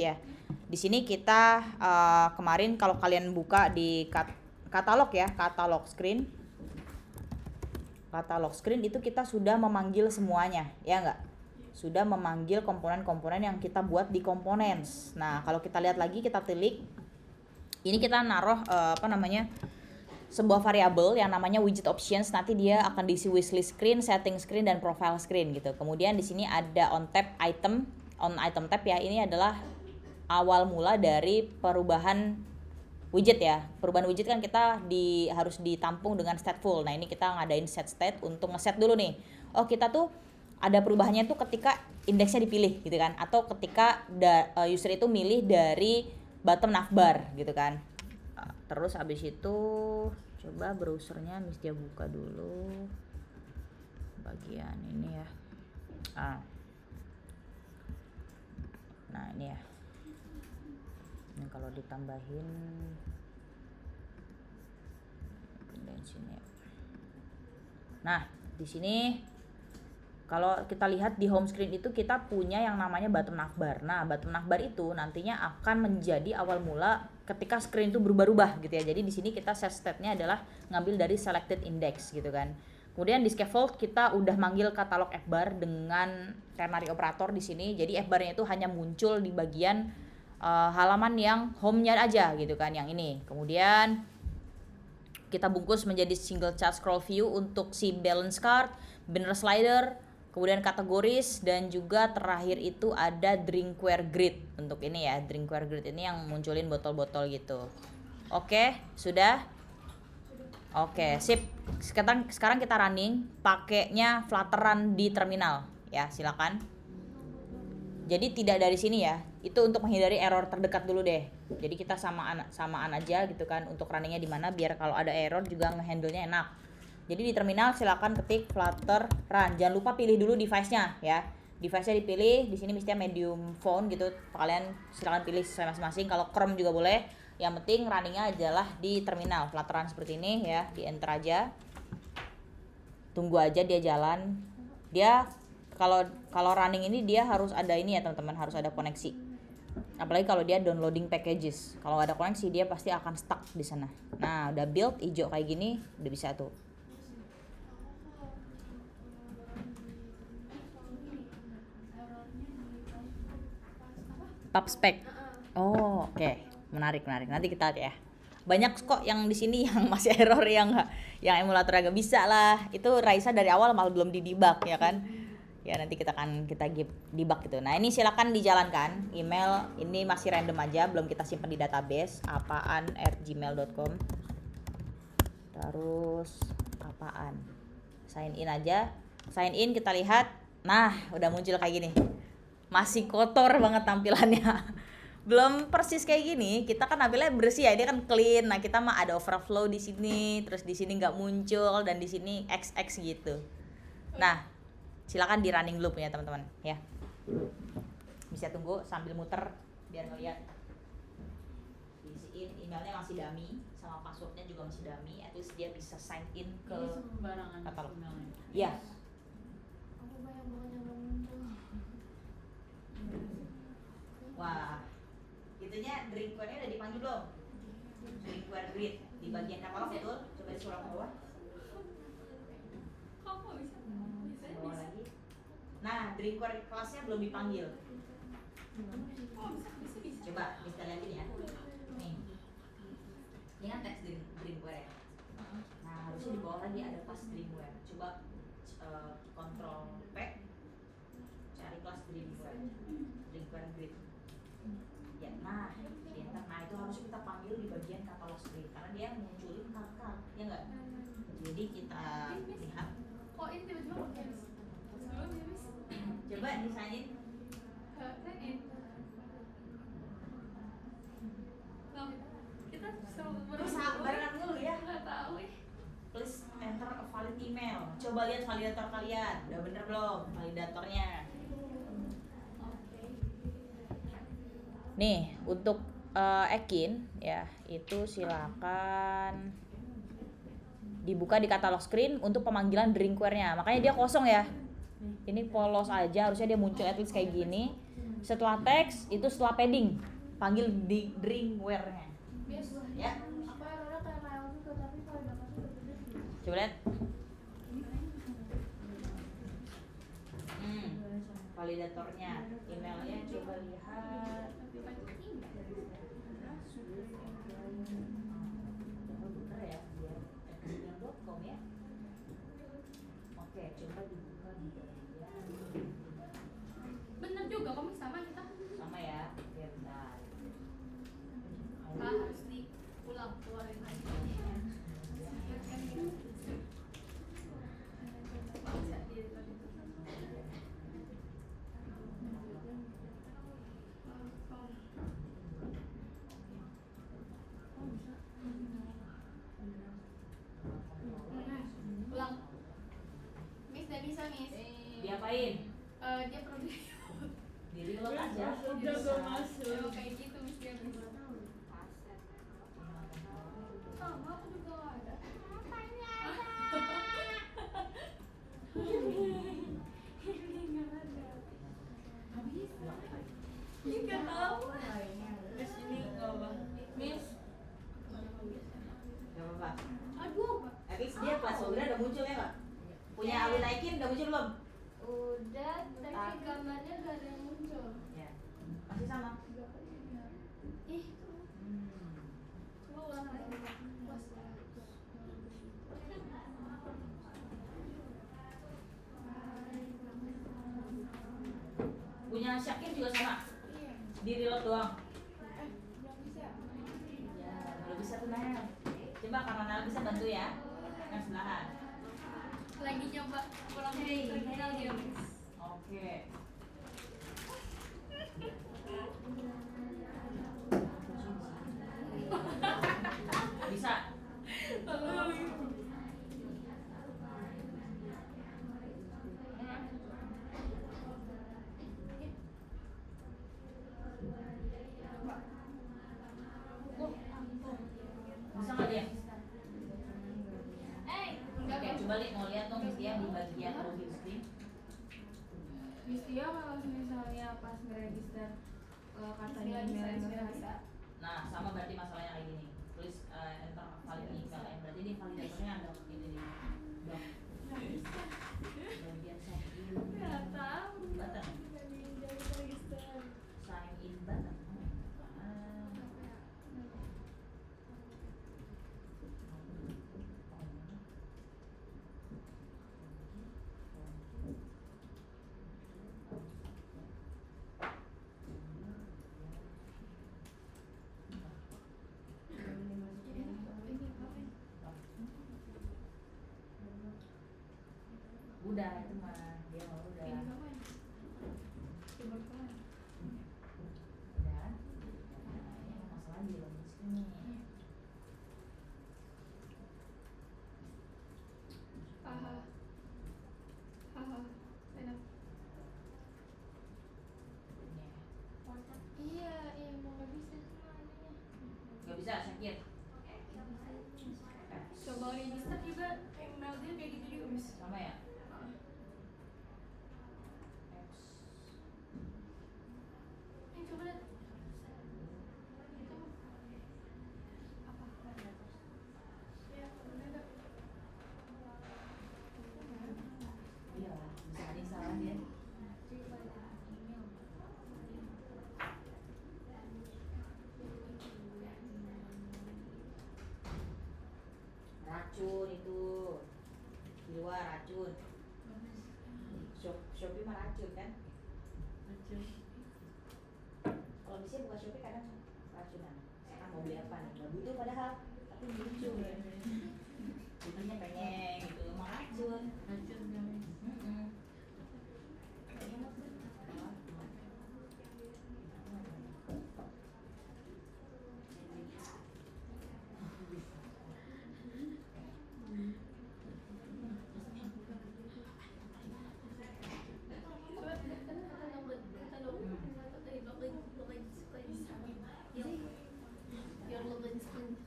ya. Di sini kita kemarin kalau kalian buka di katalog ya, katalog screen itu kita sudah memanggil semuanya, ya enggak? Sudah memanggil komponen-komponen yang kita buat di components. Nah, kalau kita lihat lagi, kita klik. Ini kita naruh sebuah variabel yang namanya widget options. Nanti dia akan diisi wishlist screen, setting screen, dan profile screen gitu. Kemudian di sini ada on item tab ya. Ini adalah awal mula dari perubahan widget ya. Perubahan widget kan kita harus ditampung dengan stateful. Nah, ini kita ngadain set state untuk ngeset dulu nih. Oh, kita tuh ada perubahannya tuh ketika indeksnya dipilih gitu kan, atau ketika user itu milih dari bottom navbar gitu kan. Terus habis itu coba browsernya mesti dia buka dulu bagian ini ya. Nah, ini ya. Ini kalau ditambahin pindahin sini ya. Nah, di sini kalau kita lihat di home screen itu kita punya yang namanya bottom navbar. Nah, bottom navbar itu nantinya akan menjadi awal mula ketika screen itu berubah-ubah gitu ya. Jadi di sini kita set state-nya adalah ngambil dari selected index gitu kan. Kemudian di scaffold kita udah manggil katalog fbar dengan ternary operator di sini. Jadi fbar-nya itu hanya muncul di bagian halaman yang home-nya aja gitu kan, yang ini. Kemudian kita bungkus menjadi single chart scroll view untuk si balance card, banner slider, kemudian kategoris, dan juga terakhir itu ada drinkware grid untuk ini ya. Drinkware grid ini yang munculin botol-botol gitu. Oke, sudah? Oke, sip. Sekarang kita running pakainya Flutteran di terminal ya, silakan. Jadi tidak dari sini ya. Itu untuk menghindari error terdekat dulu deh. Jadi kita samaan aja gitu kan untuk runningnya di mana, biar kalau ada error juga ngehandle-nya enak. Jadi di terminal silakan ketik Flutter Run. Jangan lupa pilih dulu device-nya ya. Device-nya dipilih, di sini mestinya medium phone gitu. Kalian silakan pilih sesuai masing-masing. Kalau Chrome juga boleh. Yang penting runningnya adalah di terminal Flutter Run seperti ini ya. Di enter aja. Tunggu aja dia jalan. Dia kalau running ini dia harus ada ini ya teman-teman, harus ada koneksi. Apalagi kalau dia downloading packages. Kalau ada koneksi dia pasti akan stuck di sana. Nah, udah build hijau kayak gini, udah bisa tuh. Pub spec. Oh, oke. Menarik. Nanti kita lihat ya. Banyak kok yang di sini yang masih error, yang emulator agak bisa lah. Itu Raisa dari awal malah belum di-debug ya kan. Ya nanti kita debug gitu. Nah, ini silakan dijalankan. Email ini masih random aja, belum kita simpan di database. apaan@gmail.com. Terus apaan? Sign in aja. Sign in, kita lihat. Nah, udah muncul kayak gini. Masih kotor banget tampilannya. Belum persis kayak gini. Kita kan tampilnya bersih ya, dia kan clean. Nah, kita mah ada overflow di sini, terus di sini nggak muncul, dan di sini XX gitu. Nah, silakan di running loop ya teman-teman ya. Bisa tunggu sambil muter biar ngeliat. Diisiin emailnya masih dummy, sama passwordnya juga masih dummy. At least dia bisa sign in ke katalog. Iya. Wah, itunya drinkware-nya udah dipanggil belum? Drinkware grid di bagian katalog betul? Coba disuruh ke bawah. Bawah lagi. Nah, drinkware kelasnya belum dipanggil. Coba kita lihatin ya. Nih. Ini kan teks drinkware ya. Nah, harusnya di bawah lagi ada kelas drinkware. Coba Ctrl P, cari kelas drinkware grid. Ya, nah, di enter. Nah, itu harusnya kita panggil di bagian katalog screen karena dia munculin kata, ya enggak? Jadi kita lihat. Oh, ini tiba-tiba pakai coba disainin. Kita barengan dulu ya. Nggak tahu. Please enter a valid email. Coba lihat validator kalian. Udah bener belum validatornya? Nih, untuk Ekin ya, itu silakan dibuka di katalog screen untuk pemanggilan drinkware-nya. Makanya dia kosong ya. Ini polos aja, harusnya dia muncul at least kayak gini. Setelah teks itu setelah padding, panggil di drinkware-nya. Ya. Aku errornya kayak mail juga, tapi kalau dapatnya udah gede. Coba lihat. Validatornya, emailnya coba lihat. Bener ya, dia @gmail.com ya. Oke, coba dibuka di bagian. Bener juga, komik sama kita. Sama ya. Oke, bentar. Harus diulang keluarin lagi. Ulang. Miss, udah bisa, Miss. Diapain? Dia perlu Di reload aja. Emang kayak gitu, Miss, dia bisa. Sama, aku juga gak ada. Ini gak ada. Habis? Ini gak tau. Miss, ini gak apa. Miss. Gak apa-apa. Aduh, Pak. Habis dia kelas Sobra udah muncul ya nggak? Punya Awi Naikin udah muncul belum? Udah, tapi gambarnya gak ada yang muncul. Ya. Masih sama. Ih, coba ulang lagi. Bos. Punya Syakir juga sama. Iya. Di reload doang. Belum bisa. Ya, belum bisa tuh Nel. Coba karena Nel bisa bantu ya. Yang sebelahan. Lagi nyoba ulang terminal dia, Miss. Oke. Bisa. Bisa nggak dia? Enggak, Oke, coba lihat mau lihat dong Miss dia di bagian login screen. Miss Tia kalau misalnya pas ngeregister katanya email nggak bisa. Nah, sama berarti masalahnya kayak gini. Tulis enter valid email ya. Berarti di validatornya ada ini nih. Dok. Bagian sign in. Nggak tahu. Button. Sign in button. Udah itu mah dia mau udah. Udah. Nah, ini masalah di login screen nih. Enak. Iya, mau nggak bisa semuanya. Gak bisa Syakir. Coba register juga email dia kayak gitu juga, Miss. Sama ya? Coba lihat. Iya, bisa ada yang salah dia. Racun itu di luar racun. Shopee mah racun kan? Kalau bisa buka Shopee kadang racunan. Sekarang mau beli apa nih? Gak butuh padahal, tapi lucu ya. Butuhnya pengen gitu, mau racun. Mm-mm. Your login screen.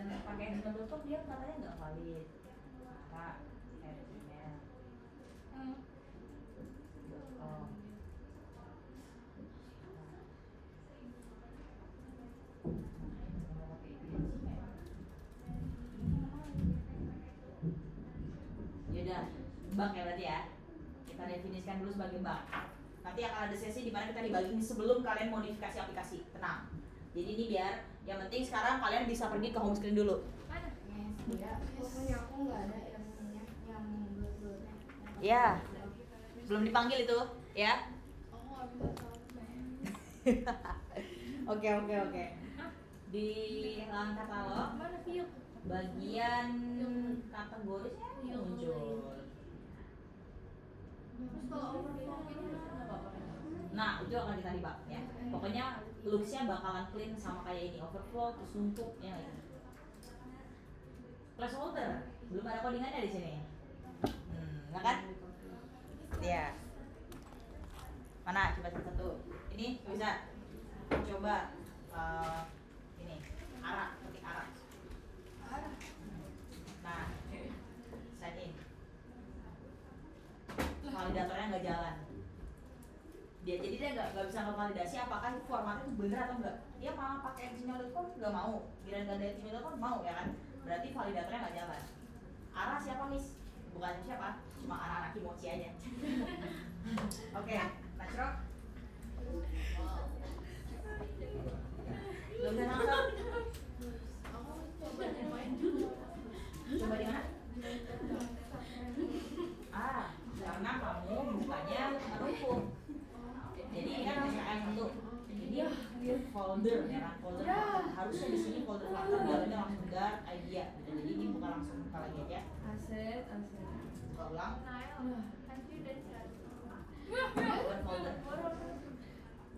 pakai gmail.com dia katanya nggak valid. Pak, email. .com. Yaudah, bank ya berarti ya. Kita definisikan dulu sebagai bank. Nanti akan ada sesi di mana kita dibagi sebelum kalian modifikasi aplikasi. Tenang. Jadi ini biar yang penting sekarang kalian bisa pergi ke home screen dulu. Mana? Ya, pokoknya aku nggak ada yang blur-blur. Ya. Belum dipanggil itu, ya. Aku nggak bisa tahu. Oke. Di halaman katalog Mana view? bagian kategorisnya muncul. Terus kalau overflow ini nggak apa-apa. Nah, itu akan kita dibak ya. Pokoknya looks-nya bakalan clean sama kayak ini, overflow terus numpuk ya. Placeholder, belum ada codingannya di sini. Enggak kan? Iya. Mana coba satu. Ini bisa coba ini arah, ketik arah. Nah, sign in. Validatornya nggak jalan. Jadi dia nggak bisa ngevalidasi apakah formatnya itu bener atau enggak. Dia malah pakai gmail.com nggak mau. Bila nggak ada gmail.com mau ya kan? Berarti validatornya nggak jalan. Arah siapa Miss? Bukan siapa, cuma anak-anak kimochi aja. Oke, Nachro. Belum bisa langsung. Coba main dulu. Coba di mana? Karena kamu bukanya rumput. Jadi ini kan SKM1. Jadi folder ya kan, folder harusnya di sini folder Flutter dalamnya langsung Dart idea. Jadi ini bukan langsung buka lagi aja. Aset. Buka ulang. Nanti udah chat. Open folder.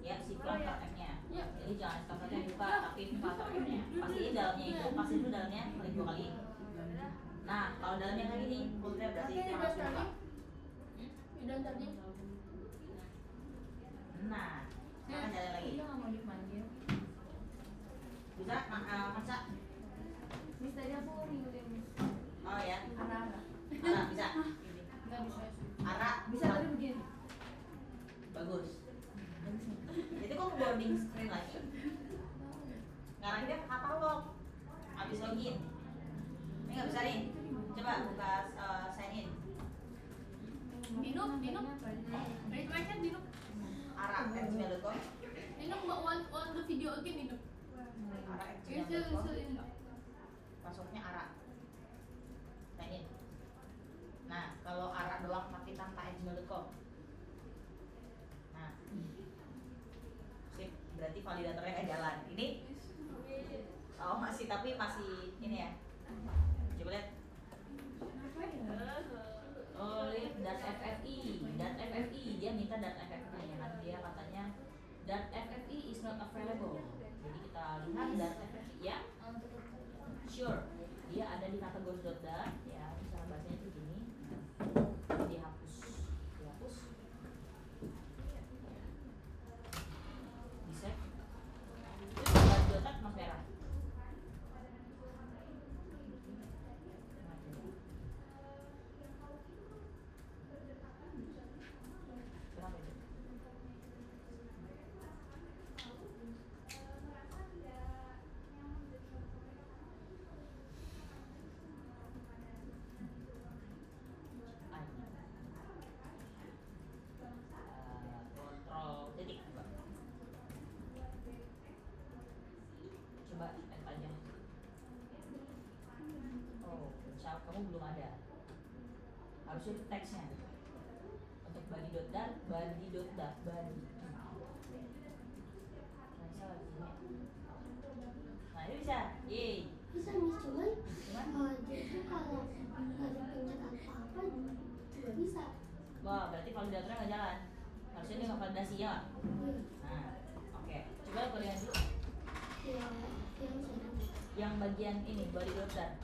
Ya si Flutter app-nya. Jadi jangan Flutter-nya buka tapi Flutter app-nya. Pastiin dalamnya itu, pastiin dulu dalamnya klik 2 kali. Nah, kalau dalamnya kayak gini, foldernya berarti kita harus buka. Udah tadi. Nah, sekarang jalan lagi. Dia nggak mau dipanggil. Bisa, masa? Miss tadi aku ngikutin Miss. Oh ya, Arah. arah bisa. Nggak bisa. Arah Bisa tapi begini. bagus. Itu kok boarding screen lagi? Ngarang dia ke katalog. Habis login. Ini nggak bisa nih. Coba buka sign in. Dinuk. Read my chat, Dinuk. Arah@gmail.com. Dinuk want the video again, Dinuk. Arah@gmail.com. Ini enggak. Passwordnya arah. Sign in. Nah, kalau arah doang tapi tanpa @gmail.com. Nah, sip. Berarti validatornya nggak jalan. Ini masih tapi masih ini ya. Coba lihat. Oh, lihat .ffi dia minta .ffi ya kan, dia katanya .ffi is not available. Jadi kita lihat .ffi ya. Sure, dia ada di kategori .dart ya, misalnya bahasanya itu gini. Dihapus. Di save. .dart mas merah. Kenapa itu? Kontrol titik. Coba add aja. Oh, misal kamu belum ada. Harusnya itu teksnya. Untuk body.dart. Nah, ini bisa. Yeay. Bisa Miss, cuman jadi kalau ada pencet apa-apa nggak bisa. Wah, berarti validatornya nggak jalan. Harusnya dia nggak validasi ya. Nah, oke. Coba kodean dulu. Yang saya Yang bagian ini body.dart.